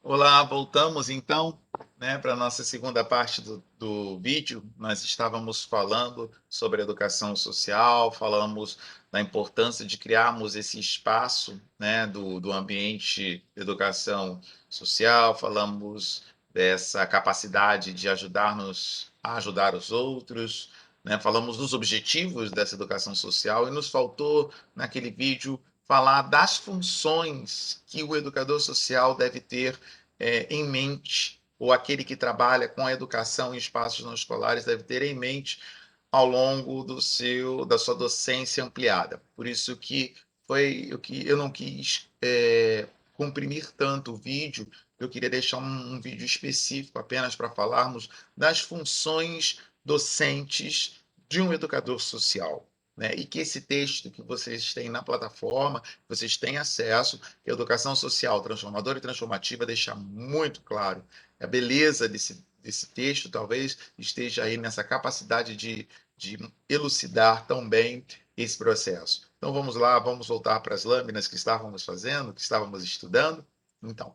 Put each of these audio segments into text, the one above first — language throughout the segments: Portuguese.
Olá, voltamos então, né, para a nossa segunda parte do vídeo. Nós estávamos falando sobre educação social, falamos da importância de criarmos esse espaço, né, do ambiente de educação social, falamos dessa capacidade de ajudar-nos a ajudar os outros, né, falamos dos objetivos dessa educação social e nos faltou, naquele vídeo, falar das funções que o educador social deve ter em mente, ou aquele que trabalha com a educação em espaços não escolares deve ter em mente ao longo da sua docência ampliada. Por isso que foi o que eu não quis comprimir tanto o vídeo, eu queria deixar um vídeo específico apenas para falarmos das funções docentes de um educador social. Né? E que esse texto que vocês têm na plataforma, vocês têm acesso, que a educação social transformadora e transformativa deixa muito claro a beleza desse texto, talvez esteja aí nessa capacidade de elucidar tão bem esse processo. Então vamos lá, vamos voltar para as lâminas que estávamos fazendo, que estávamos estudando. Então,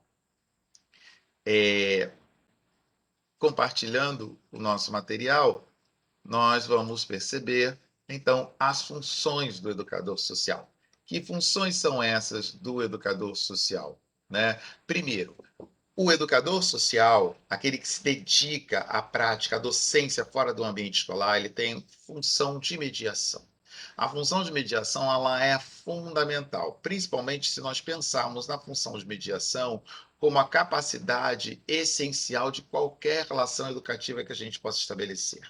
compartilhando o nosso material, nós vamos perceber, então, as funções do educador social. Que funções são essas do educador social? Né? Primeiro, o educador social, aquele que se dedica à prática, à docência fora do ambiente escolar, ele tem função de mediação. A função de mediação ela é fundamental, principalmente se nós pensarmos na função de mediação como a capacidade essencial de qualquer relação educativa que a gente possa estabelecer.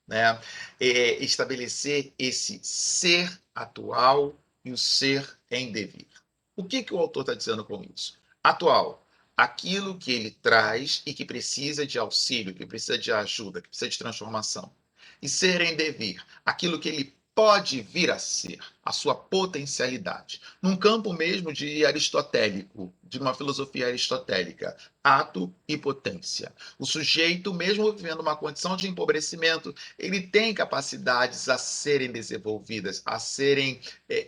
Né? Estabelecer esse ser atual e o ser em devir. O que o autor está dizendo com isso? Atual, aquilo que ele traz e que precisa de auxílio, que precisa de ajuda, que precisa de transformação. E ser em devir, aquilo que ele pode vir a ser, a sua potencialidade. Num campo mesmo de aristotélico, de uma filosofia aristotélica, ato e potência. O sujeito, mesmo vivendo uma condição de empobrecimento, ele tem capacidades a serem desenvolvidas, a serem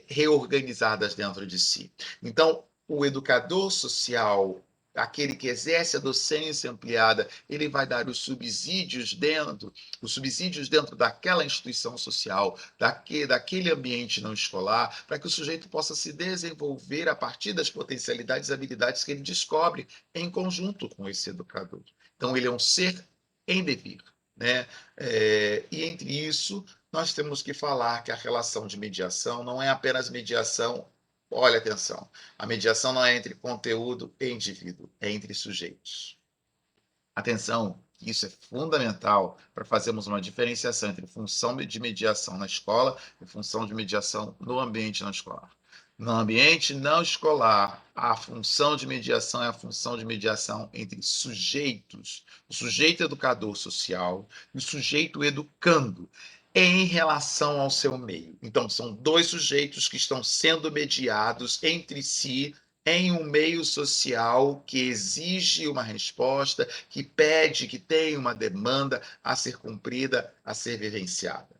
reorganizadas dentro de si. Então, o educador social, aquele que exerce a docência ampliada, ele vai dar os subsídios dentro daquela instituição social, daquele ambiente não escolar, para que o sujeito possa se desenvolver a partir das potencialidades e habilidades que ele descobre em conjunto com esse educador. Então, ele é um ser em devir. Né? E entre isso, nós temos que falar que a relação de mediação não é apenas mediação. Olha, atenção, a mediação não é entre conteúdo e indivíduo, é entre sujeitos. Atenção, isso é fundamental para fazermos uma diferenciação entre função de mediação na escola e função de mediação no ambiente não escolar. No ambiente não escolar, a função de mediação é a função de mediação entre sujeitos, o sujeito educador social e o sujeito educando, em relação ao seu meio. Então, são dois sujeitos que estão sendo mediados entre si em um meio social que exige uma resposta, que pede, que tem uma demanda a ser cumprida, a ser vivenciada.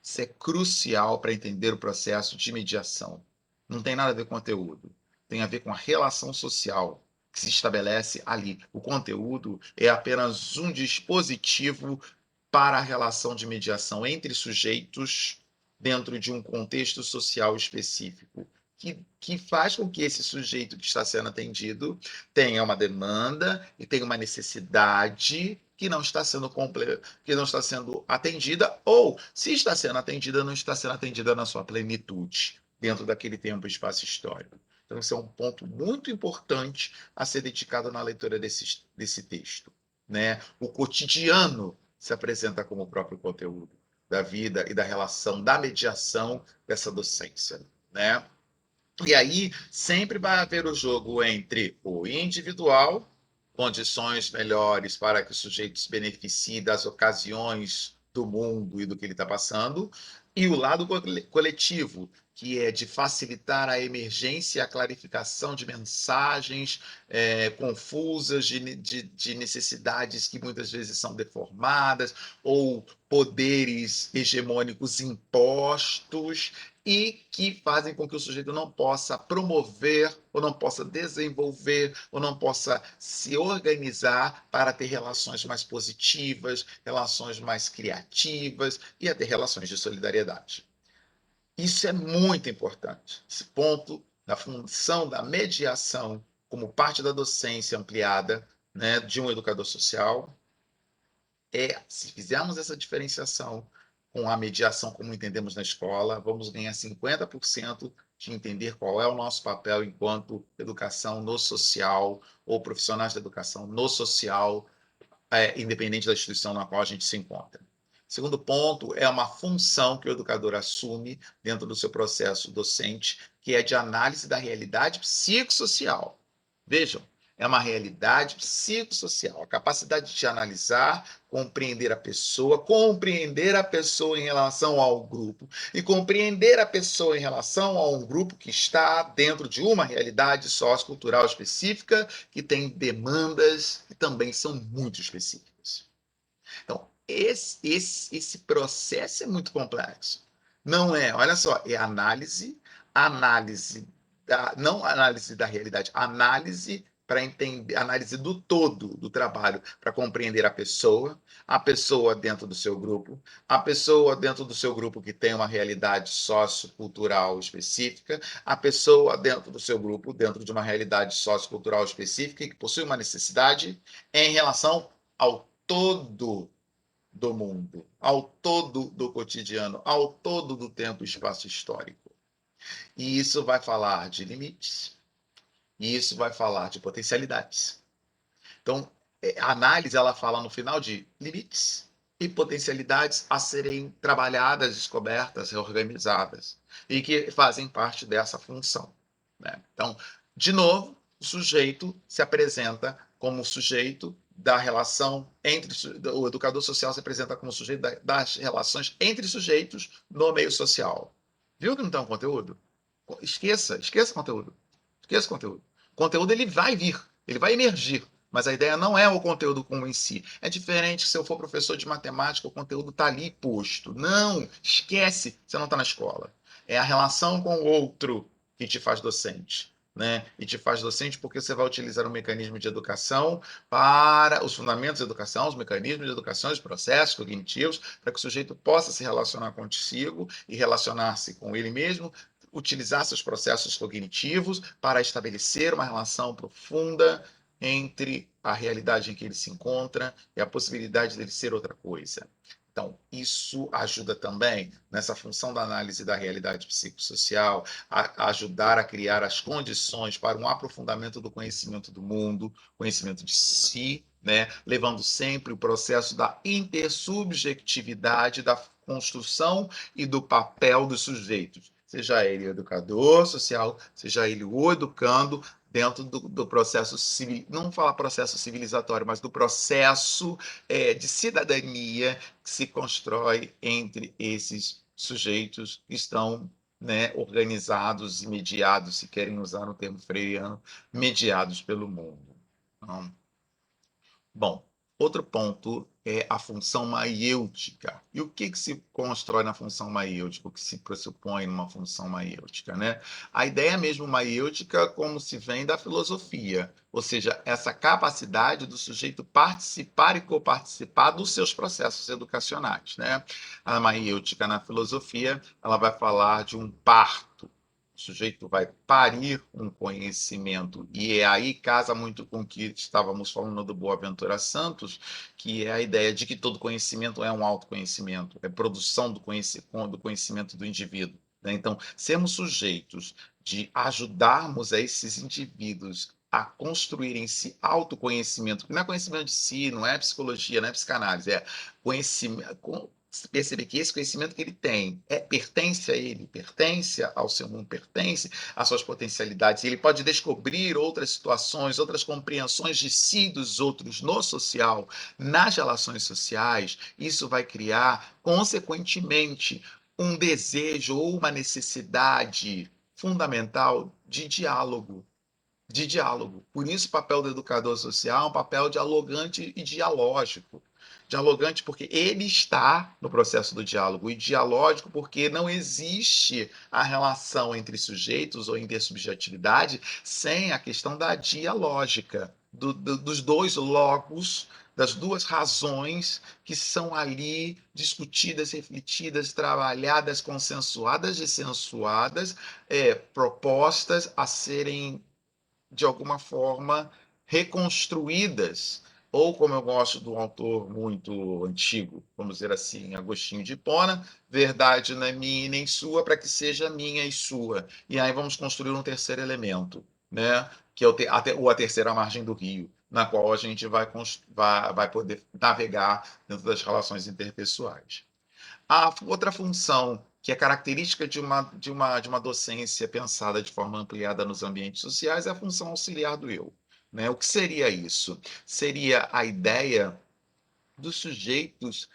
Isso é crucial para entender o processo de mediação. Não tem nada a ver com conteúdo, tem a ver com a relação social que se estabelece ali. O conteúdo é apenas um dispositivo para a relação de mediação entre sujeitos dentro de um contexto social específico, que faz com que esse sujeito que está sendo atendido tenha uma demanda e tenha uma necessidade que não está sendo que não está sendo atendida, ou, se está sendo atendida, não está sendo atendida na sua plenitude, dentro daquele tempo e espaço histórico. Então, esse é um ponto muito importante a ser dedicado na leitura desse texto. Né? O cotidiano se apresenta como o próprio conteúdo da vida e da relação, da mediação dessa docência. Né? E aí sempre vai haver o jogo entre o individual, condições melhores para que o sujeito se beneficie das ocasiões do mundo e do que ele está passando, e o lado coletivo, que é de facilitar a emergência e a clarificação de mensagens confusas, de necessidades que muitas vezes são deformadas, ou poderes hegemônicos impostos, e que fazem com que o sujeito não possa promover, ou não possa desenvolver, ou não possa se organizar para ter relações mais positivas, relações mais criativas e até relações de solidariedade. Isso é muito importante. Esse ponto da função da mediação como parte da docência ampliada, né, de um educador social, se fizermos essa diferenciação com a mediação como entendemos na escola, vamos ganhar 50% de entender qual é o nosso papel enquanto educação no social, ou profissionais da educação no social, independente da instituição na qual a gente se encontra. Segundo ponto é uma função que o educador assume dentro do seu processo docente, que é de análise da realidade psicossocial. Vejam, é uma realidade psicossocial, a capacidade de analisar, compreender a pessoa em relação ao grupo, e compreender a pessoa em relação a um grupo que está dentro de uma realidade sociocultural específica, que tem demandas que também são muito específicas. Então, esse processo é muito complexo. Não é, olha só, é não análise da realidade, análise para entender, análise do todo do trabalho, para compreender a pessoa dentro do seu grupo, a pessoa dentro do seu grupo que tem uma realidade sociocultural específica, a pessoa dentro do seu grupo, dentro de uma realidade sociocultural específica, que possui uma necessidade em relação ao todo do mundo, ao todo do cotidiano, ao todo do tempo e espaço histórico. E isso vai falar de limites, e isso vai falar de potencialidades. Então, a análise ela fala no final de limites e potencialidades a serem trabalhadas, descobertas, reorganizadas, e que fazem parte dessa função, né? Então, de novo, o sujeito se apresenta como sujeito da relação entre o educador social se apresenta como sujeito das relações entre sujeitos no meio social. Viu que não tem um conteúdo? Esqueça conteúdo. Esqueça conteúdo. O conteúdo ele vai vir, ele vai emergir, mas a ideia não é o conteúdo como em si. É diferente se eu for professor de matemática, o conteúdo está ali posto. Não, esquece, você não está na escola. É a relação com o outro que te faz docente. Né? E te faz docente porque você vai utilizar um mecanismo de educação para os fundamentos da educação, os mecanismos de educação, os processos cognitivos, para que o sujeito possa se relacionar consigo e relacionar-se com ele mesmo, utilizar seus processos cognitivos para estabelecer uma relação profunda entre a realidade em que ele se encontra e a possibilidade dele ser outra coisa. Então, isso ajuda também nessa função da análise da realidade psicossocial, a ajudar a criar as condições para um aprofundamento do conhecimento do mundo, conhecimento de si, né? Levando sempre o processo da intersubjetividade, da construção e do papel dos sujeitos, seja ele o educador social, seja ele o educando, dentro do processo civil, não falar processo civilizatório, mas do processo de cidadania que se constrói entre esses sujeitos que estão, né, organizados e mediados, se querem usar o termo freiriano, mediados pelo mundo. Então, bom, outro ponto é a função maiêutica. E o que se constrói na função maiêutica? O que se pressupõe numa função maiêutica, né? A ideia mesmo maiêutica como se vem da filosofia, ou seja, essa capacidade do sujeito participar e coparticipar dos seus processos educacionais, né? A maiêutica na filosofia, ela vai falar de um parto. O sujeito vai parir um conhecimento, e aí casa muito com o que estávamos falando do Boaventura Santos, que é a ideia de que todo conhecimento é um autoconhecimento, é produção do conhecimento do indivíduo, né? Então, sermos sujeitos de ajudarmos a esses indivíduos a construírem esse autoconhecimento, que não é conhecimento de si, não é psicologia, não é psicanálise, é conhecimento, perceber que esse conhecimento que ele tem pertence a ele, pertence ao seu mundo, pertence às suas potencialidades. Ele pode descobrir outras situações, outras compreensões de si e dos outros no social, nas relações sociais. Isso vai criar, consequentemente, um desejo ou uma necessidade fundamental de diálogo. Por isso, o papel do educador social é um papel dialogante e dialógico. Dialogante porque ele está no processo do diálogo, e dialógico porque não existe a relação entre sujeitos ou intersubjetividade sem a questão da dialógica, dos dois logos, das duas razões que são ali discutidas, refletidas, trabalhadas, consensuadas, dissensuadas, propostas a serem de alguma reconstruídas, ou como eu gosto do autor muito antigo, vamos dizer assim, Agostinho de Hipona, verdade não é minha e nem sua, para que seja minha e sua. E aí vamos construir um terceiro elemento, né? Que é ou a terceira margem do rio, na qual a gente vai poder navegar dentro das relações interpessoais. A outra função que é característica de uma docência pensada de forma ampliada nos ambientes sociais é a função auxiliar do eu. Né? O que seria isso? Seria a ideia dos sujeitos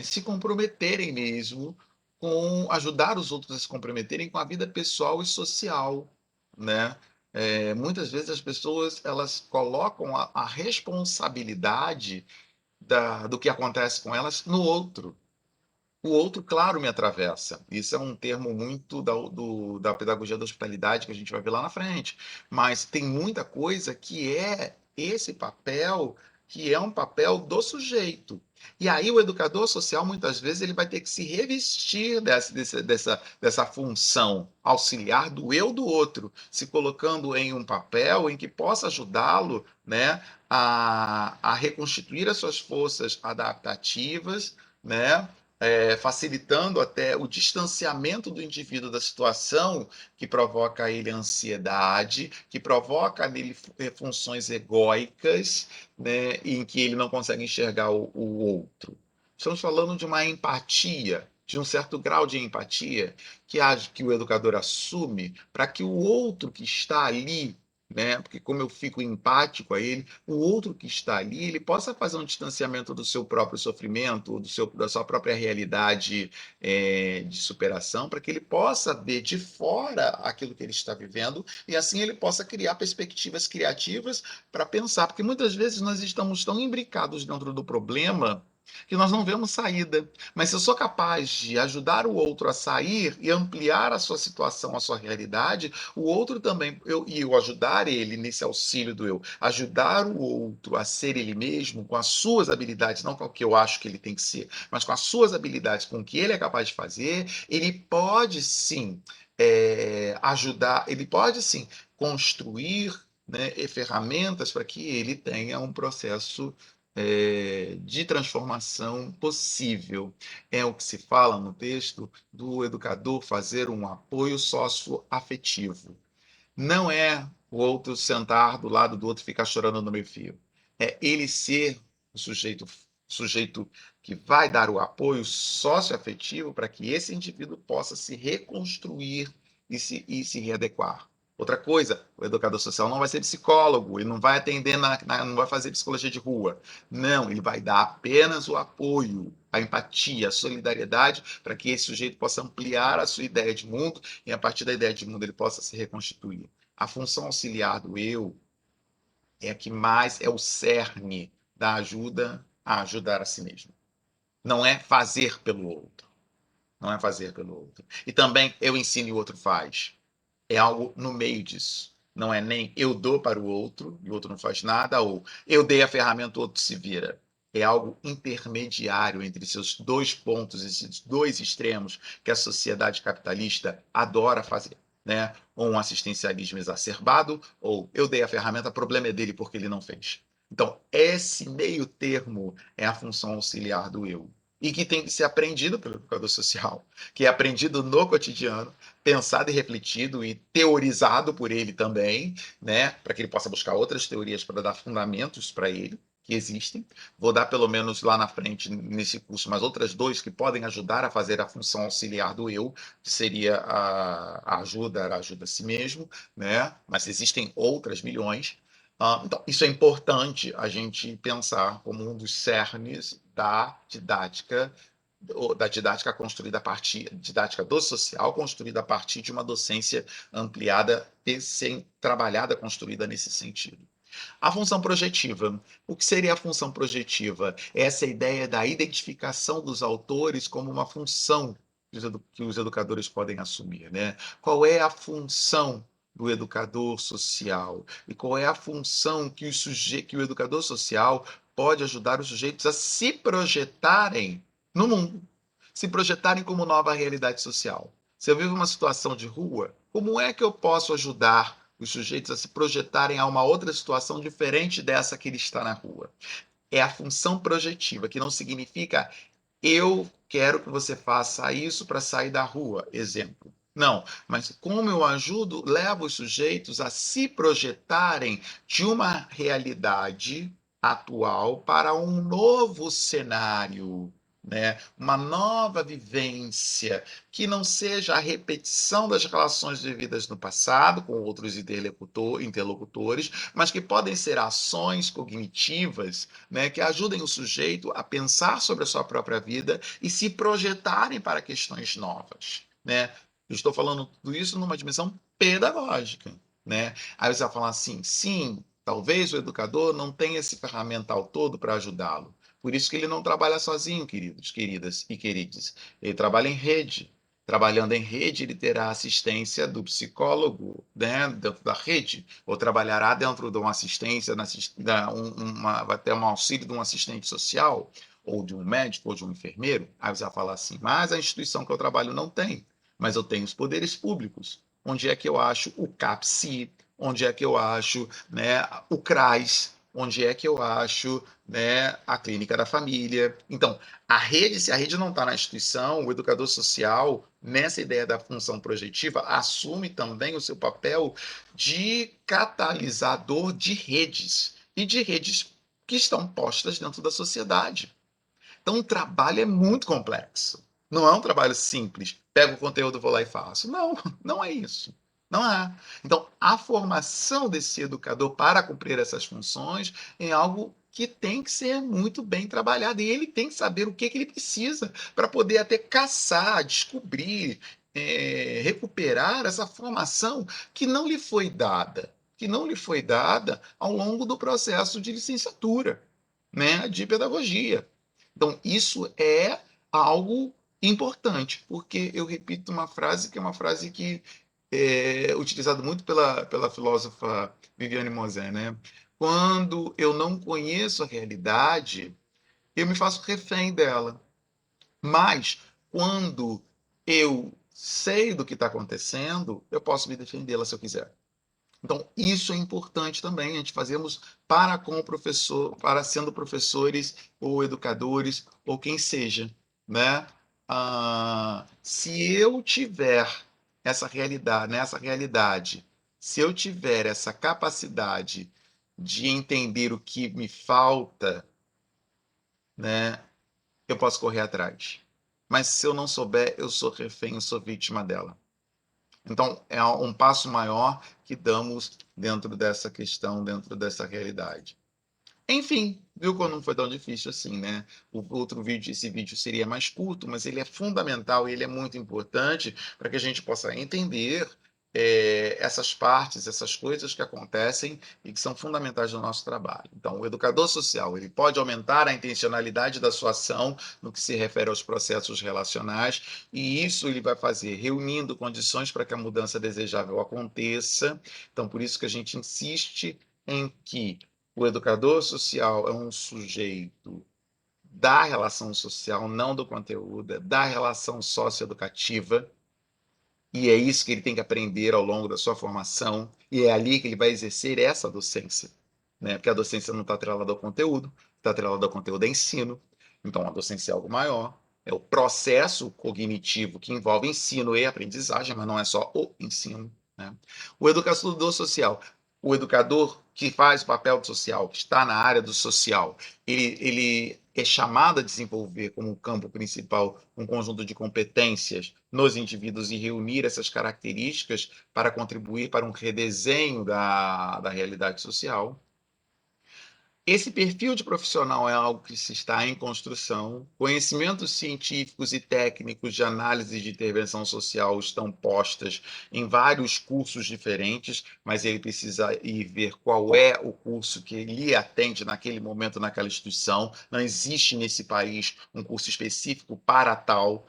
se comprometerem mesmo com ajudar os outros a se comprometerem com a vida pessoal e social, né? Muitas vezes as pessoas elas colocam a responsabilidade do que acontece com elas no outro. O outro, claro, me atravessa. Isso é um termo muito da pedagogia da hospitalidade que a gente vai ver lá na frente. Mas tem muita coisa que é esse papel, que é um papel do sujeito. E aí o educador social, muitas vezes, ele vai ter que se revestir dessa função auxiliar do eu do outro, se colocando em um papel em que possa ajudá-lo, né, a reconstituir as suas forças adaptativas, né, facilitando até o distanciamento do indivíduo da situação que provoca a ele ansiedade, que provoca nele funções egóicas, né, em que ele não consegue enxergar o outro. Estamos falando de uma empatia, de um certo grau de empatia que o educador assume para que o outro que está ali, né? Porque como eu fico empático a ele, o outro que está ali, ele possa fazer um distanciamento do seu próprio sofrimento, da sua própria realidade de superação, para que ele possa ver de fora aquilo que ele está vivendo e assim ele possa criar perspectivas criativas para pensar, porque muitas vezes nós estamos tão imbricados dentro do problema que nós não vemos saída. Mas se eu sou capaz de ajudar o outro a sair e ampliar a sua situação, a sua realidade, o outro também, eu ajudar ele nesse auxílio do eu, ajudar o outro a ser ele mesmo, com as suas habilidades, não com o que eu acho que ele tem que ser, mas com as suas habilidades, com o que ele é capaz de fazer, ele pode sim ajudar, ele pode sim construir, né, ferramentas para que ele tenha um processo de transformação possível. É o que se fala no texto do educador fazer um apoio socioafetivo. Não é o outro sentar do lado do outro e ficar chorando no meio-fio. É ele ser o sujeito que vai dar o apoio socioafetivo para que esse indivíduo possa se reconstruir e se readequar. Outra coisa, o educador social não vai ser psicólogo, ele não vai atender, não vai fazer psicologia de rua. Não, ele vai dar apenas o apoio, a empatia, a solidariedade, para que esse sujeito possa ampliar a sua ideia de mundo e, a partir da ideia de mundo, ele possa se reconstituir. A função auxiliar do eu é a que mais é o cerne da ajuda a ajudar a si mesmo. Não é fazer pelo outro. Não é fazer pelo outro. E também eu ensino e o outro faz. É algo no meio disso. Não é nem eu dou para o outro e o outro não faz nada, ou eu dei a ferramenta, o outro se vira. É algo intermediário entre esses dois pontos, esses dois extremos que a sociedade capitalista adora fazer. Né? Ou um assistencialismo exacerbado, ou eu dei a ferramenta, o problema é dele porque ele não fez. Então, esse meio termo é a função auxiliar do eu. E que tem que ser aprendido pelo educador social, que é aprendido no cotidiano, pensado e refletido e teorizado por ele também, né, para que ele possa buscar outras teorias para dar fundamentos para ele, que existem. Vou dar pelo menos lá na frente, nesse curso, mais outras dois que podem ajudar a fazer a função auxiliar do eu, que seria a ajuda a si mesmo, né? Mas existem outras milhões. Então, isso é importante a gente pensar como um dos cernes da didática da didática construída a partir didática do social, construída a partir de uma docência ampliada e trabalhada, construída nesse sentido. A função projetiva. O que seria a função projetiva? Essa ideia da identificação dos autores como uma função que os educadores podem assumir, né? Qual é a função do educador social? E qual é a função que o educador social pode ajudar os sujeitos a se projetarem no mundo, se projetarem como nova realidade social? Se eu vivo uma situação de rua, como é que eu posso ajudar os sujeitos a se projetarem a uma outra situação diferente dessa que ele está na rua? É a função projetiva, que não significa eu quero que você faça isso para sair da rua, exemplo. Não, mas como eu ajudo, levo os sujeitos a se projetarem de uma realidade atual para um novo cenário, né? Uma nova vivência, que não seja a repetição das relações vividas no passado com outros interlocutores, mas que podem ser ações cognitivas, né, que ajudem o sujeito a pensar sobre a sua própria vida e se projetarem para questões novas, né? Eu estou falando tudo isso numa dimensão pedagógica, né? Aí você vai falar assim, sim, talvez o educador não tenha esse ferramental todo para ajudá-lo. Por isso que ele não trabalha sozinho, queridos, queridas e queridos. Ele trabalha em rede. Trabalhando em rede, ele terá assistência do psicólogo, né, dentro da rede, ou trabalhará dentro de uma assistência, vai ter um auxílio de um assistente social, ou de um médico, ou de um enfermeiro. Aí você vai falar assim, mas a instituição que eu trabalho não tem, mas eu tenho os poderes públicos. Onde é que eu acho o CAPSI? Onde é que eu acho, né, o CRAS? Onde é que eu acho, né, a clínica da família? Então, a rede, se a rede não está na instituição, o educador social, nessa ideia da função projetiva, assume também o seu papel de catalisador de redes, e de redes que estão postas dentro da sociedade. Então, o trabalho é muito complexo. Não é um trabalho simples. Pego o conteúdo, vou lá e faço. Não, não é isso. Não é. Então, a formação desse educador para cumprir essas funções é algo que tem que ser muito bem trabalhado. E ele tem que saber o que ele precisa para poder até caçar, descobrir, recuperar essa formação que não lhe foi dada, que não lhe foi dada ao longo do processo de licenciatura, né, de pedagogia. Então, isso é algo importante, porque eu repito uma frase que é uma frase que é utilizada muito pela filósofa Viviane Mosé, né? Quando eu não conheço a realidade, eu me faço refém dela. Mas, quando eu sei do que está acontecendo, eu posso me defendê-la se eu quiser. Então, isso é importante também, a gente fazemos para com o professor, para sendo professores ou educadores ou quem seja, né? Se eu tiver essa realidade, se eu tiver essa capacidade de entender o que me falta, né, eu posso correr atrás. Mas se eu não souber, eu sou refém, eu sou vítima dela. Então, é um passo maior que damos dentro dessa questão, dentro dessa realidade. Enfim, viu como não foi tão difícil assim, né? O outro vídeo, esse vídeo seria mais curto, mas ele é fundamental e ele é muito importante para que a gente possa entender essas partes, essas coisas que acontecem e que são fundamentais no nosso trabalho. Então, o educador social, ele pode aumentar a intencionalidade da sua ação no que se refere aos processos relacionais, e isso ele vai fazer reunindo condições para que a mudança desejável aconteça. Então, por isso que a gente insiste em que o educador social é um sujeito da relação social, não do conteúdo, é da relação socioeducativa, e é isso que ele tem que aprender ao longo da sua formação, e é ali que ele vai exercer essa docência, né? Porque a docência não está atrelada ao conteúdo, está atrelada ao conteúdo é ensino, então a docência é algo maior, é o processo cognitivo que envolve ensino e aprendizagem, mas não é só o ensino, né? O educador social, o educador que faz o papel do social, que está na área do social, ele é chamado a desenvolver como campo principal um conjunto de competências nos indivíduos e reunir essas características para contribuir para um redesenho da realidade social. Esse perfil de profissional é algo que se está em construção. Conhecimentos científicos e técnicos de análise de intervenção social estão postas em vários cursos diferentes, mas ele precisa ir ver qual é o curso que lhe atende naquele momento naquela instituição. Não existe nesse país um curso específico para tal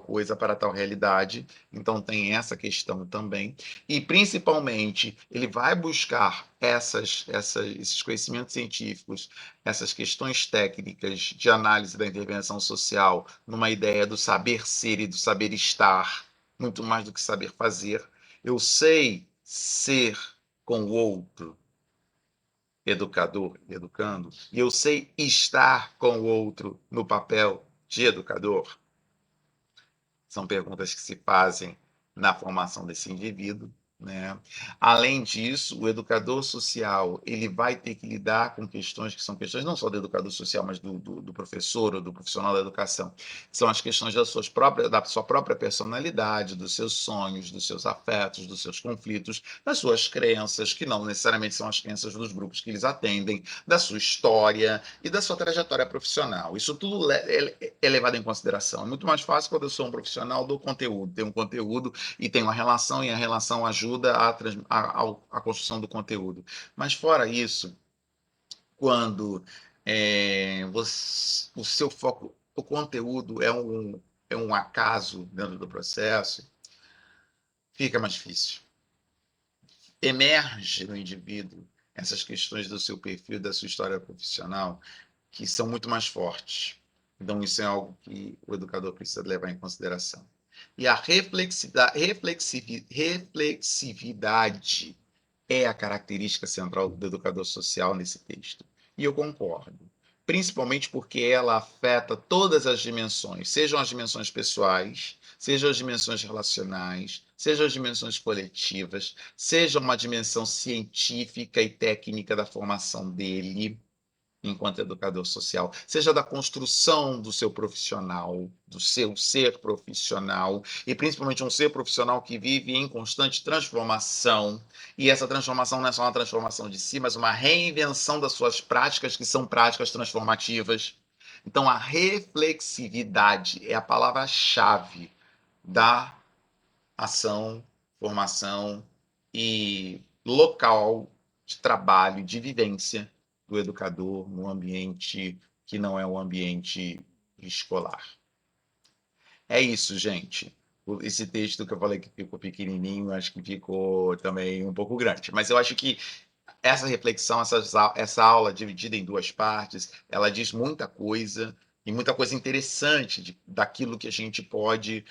coisa, para tal realidade. Então tem essa questão também. E, principalmente, ele vai buscar esses conhecimentos científicos, essas questões técnicas de análise da intervenção social, numa ideia do saber ser e do saber estar, muito mais do que saber fazer. Eu sei ser com o outro, educador, educando, e eu sei estar com o outro no papel de educador. São perguntas que se fazem na formação desse indivíduo, né? Além disso, o educador social ele vai ter que lidar com questões que são questões não só do educador social, mas do professor ou do profissional da educação. São as questões da sua própria personalidade, dos seus sonhos, dos seus afetos, dos seus conflitos, das suas crenças, que não necessariamente são as crenças dos grupos que eles atendem, da sua história e da sua trajetória profissional. Isso tudo é levado em consideração. É muito mais fácil quando eu sou um profissional do conteúdo, tem um conteúdo e tem uma relação, e a relação ajuda a construção do conteúdo. Mas fora isso, quando o seu foco, o conteúdo é um acaso dentro do processo, fica mais difícil. Emerge no indivíduo essas questões do seu perfil, da sua história profissional, que são muito mais fortes. Então, isso é algo que o educador precisa levar em consideração. E a reflexividade é a característica central do educador social nesse texto. E eu concordo. Principalmente porque ela afeta todas as dimensões, sejam as dimensões pessoais, sejam as dimensões relacionais, sejam as dimensões coletivas, seja uma dimensão científica e técnica da formação dele enquanto educador social, seja da construção do seu profissional, do seu ser profissional, e principalmente um ser profissional que vive em constante transformação, e essa transformação não é só uma transformação de si, mas uma reinvenção das suas práticas, que são práticas transformativas. Então, a reflexividade é a palavra-chave da ação, formação e local de trabalho, de vivência do educador no ambiente que não é o ambiente escolar. É isso, gente. Esse texto que eu falei que ficou pequenininho, acho que ficou também um pouco grande. Mas eu acho que essa reflexão, essa aula dividida em duas partes, ela diz muita coisa, e muita coisa interessante daquilo que a gente pode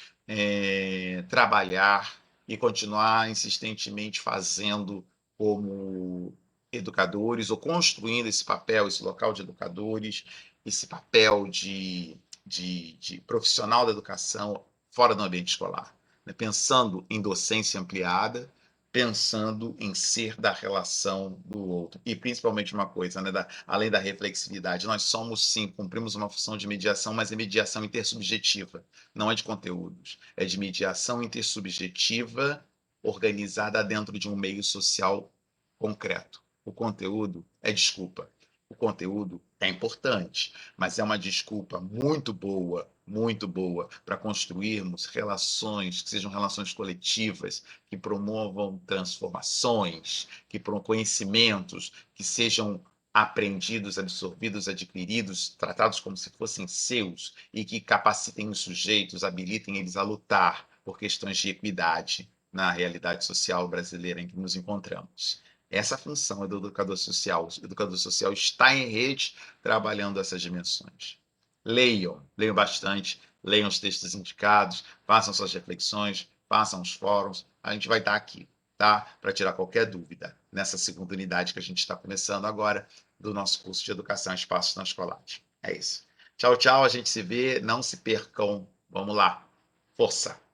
trabalhar e continuar insistentemente fazendo como educadores, ou construindo esse papel, esse local de educadores, esse papel de profissional da educação fora do ambiente escolar, né? Pensando em docência ampliada, pensando em ser da relação do outro. E principalmente uma coisa, né, além da reflexividade, nós somos sim, cumprimos uma função de mediação, mas é mediação intersubjetiva, não é de conteúdos, é de mediação intersubjetiva organizada dentro de um meio social concreto. O conteúdo é desculpa. O conteúdo é importante, mas é uma desculpa muito boa, para construirmos relações que sejam relações coletivas, que promovam transformações, que conhecimentos que sejam aprendidos, absorvidos, adquiridos, tratados como se fossem seus e que capacitem os sujeitos, habilitem eles a lutar por questões de equidade na realidade social brasileira em que nos encontramos. Essa função é do educador social. O educador social está em rede trabalhando essas dimensões. Leiam bastante, leiam os textos indicados, façam suas reflexões, façam os fóruns. A gente vai estar aqui, tá? Para tirar qualquer dúvida nessa segunda unidade que a gente está começando agora do nosso curso de Educação em Espaços Não Escolares. É isso. Tchau, tchau. A gente se vê. Não se percam. Vamos lá. Força!